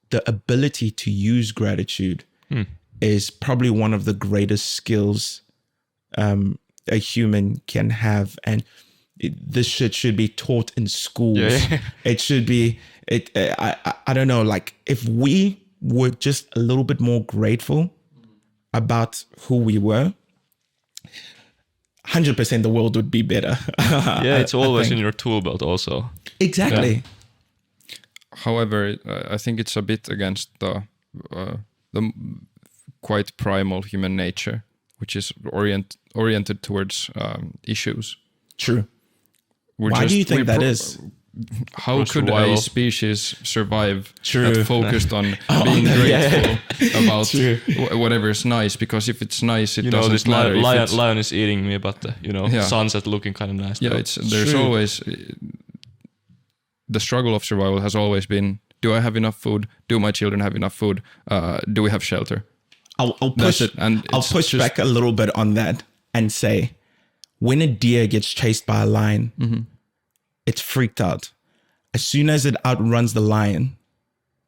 the ability to use gratitude is probably one of the greatest skills a human can have. And this shit should be taught in schools. It should be, I don't know, like if we were just a little bit more grateful about who we were, 100% the world would be better. It's always in your tool belt also. Exactly. Yeah. However, I think it's a bit against the quite primal human nature, which is oriented towards issues. True. Why do you think that is? How could a species survive True. that focused on being grateful about whatever is nice? Because if it's nice, it doesn't this matter. Lion is eating me, but the sunset looking kind of nice. Yeah, there's always the struggle of survival has always been: do I have enough food? Do my children have enough food? Do we have shelter? I'll push back a little bit on that and say, when a deer gets chased by a lion, it's freaked out. As soon as it outruns the lion,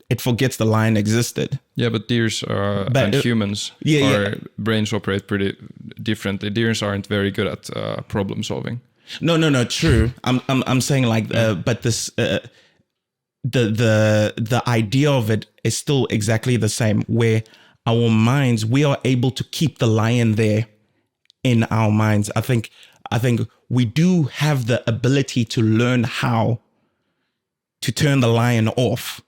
it forgets the lion existed. Yeah, but deers and humans, our brains operate pretty differently. Deers aren't very good at problem solving. No, true. I'm saying like, but this the idea of it is still exactly the same. Where our minds, we are able to keep the lion there in our minds. I think we do have the ability to learn how to turn the lion off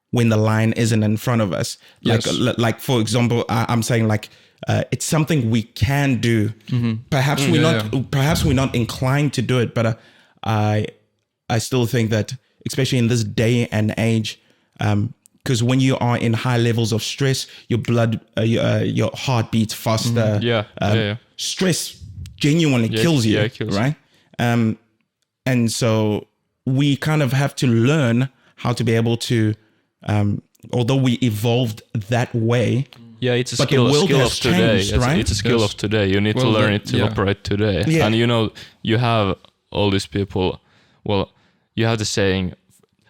when the lion isn't in front of us. Like for example, I'm saying like it's something we can do. Perhaps we're not inclined to do it, but I still think that, especially in this day and age, because when you are in high levels of stress, your blood, your heart beats faster. Stress genuinely kills you, right? And so we kind of have to learn how to be able to, although we evolved that way. Yeah, it's a skill of today. It's a skill of today. You need to learn it to operate today. Yeah. And you have all these people. Well, you have the saying.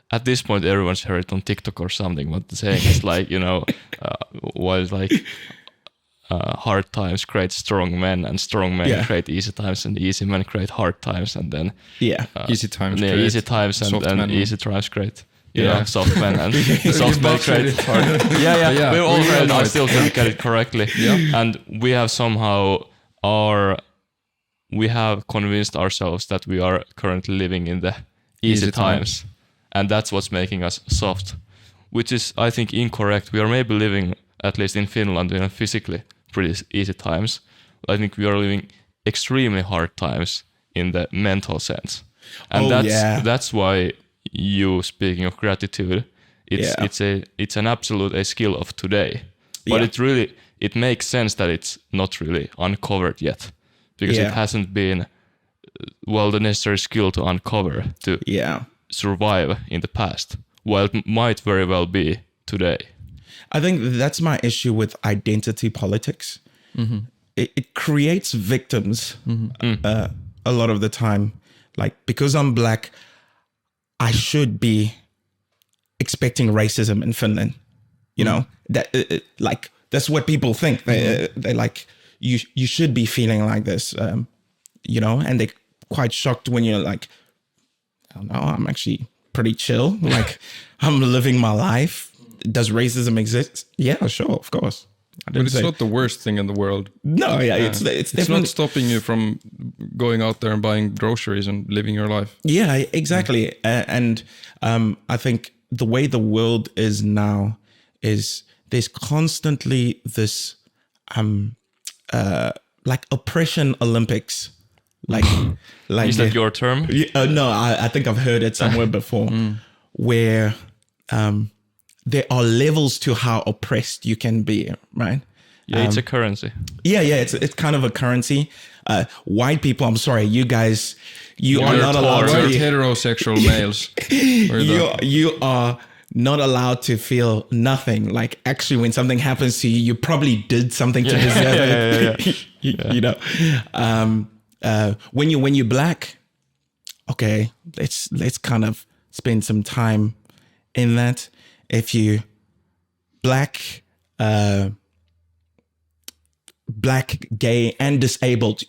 At this point, everyone's heard it on TikTok or something. But the saying is like, hard times create strong men, and strong men create easy times, and easy men create hard times, and then easy times and easy times create soft men, and soft men create hard. We've all heard. I still can't get it correctly. And we have somehow we have convinced ourselves that we are currently living in the easy times, and that's what's making us soft, which is, I think, incorrect. We are maybe living, at least in Finland, physically pretty easy times. I think we are living extremely hard times in the mental sense, and that's why you, speaking of gratitude, it's an absolute skill of today. But it makes sense that it's not really uncovered yet, because it hasn't been the necessary skill to uncover to survive in the past, while it might very well be today. I think that's my issue with identity politics. It creates victims a lot of the time. Like, because I'm black, I should be expecting racism in Finland. You know, that like that's what people think. They like, you should be feeling like this. And they're quite shocked when you're like, oh no, I'm actually pretty chill. Like, I'm living my life. Does racism exist? Yeah, sure, of course. But it's not the worst thing in the world. No, it's definitely not stopping you from going out there and buying groceries and living your life. Yeah, exactly. And I think the way the world is now is there's constantly this like oppression Olympics. Like is that your term? No, I think I've heard it somewhere before, where there are levels to how oppressed you can be, right? Yeah, it's a currency. Yeah, it's kind of a currency. White people, I'm sorry, you guys, you are not allowed to be heterosexual males. You are not allowed to feel nothing. Like, actually, when something happens to you, you probably did something to deserve it. You know, when you're black, okay, let's kind of spend some time in that. If you black, black, gay, and disabled,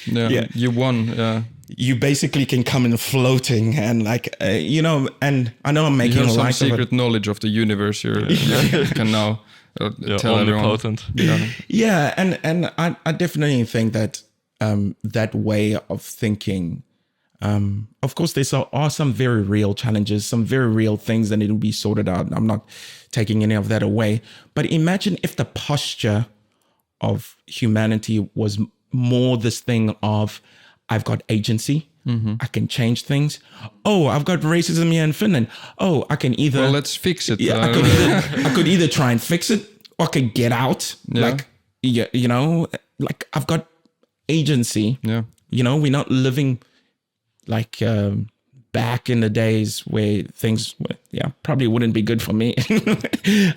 Yeah, you won. you basically can come in floating and like, you know, and I know I'm You making have a some light of it. secret knowledge of the universe. You can now tell everyone. Omnipotent. Yeah, and I definitely think that that way of thinking, of course, there are some very real challenges, some very real things that need to be sorted out. I'm not taking any of that away. But imagine if the posture of humanity was more this thing of, I've got agency, I can change things. Oh, I've got racism here in Finland. Oh, I can either... Well, let's fix it. Yeah, I could either try and fix it or I could get out. Yeah. Like, you know, like I've got agency. Yeah. You know, we're not living like back in the days where things, probably wouldn't be good for me.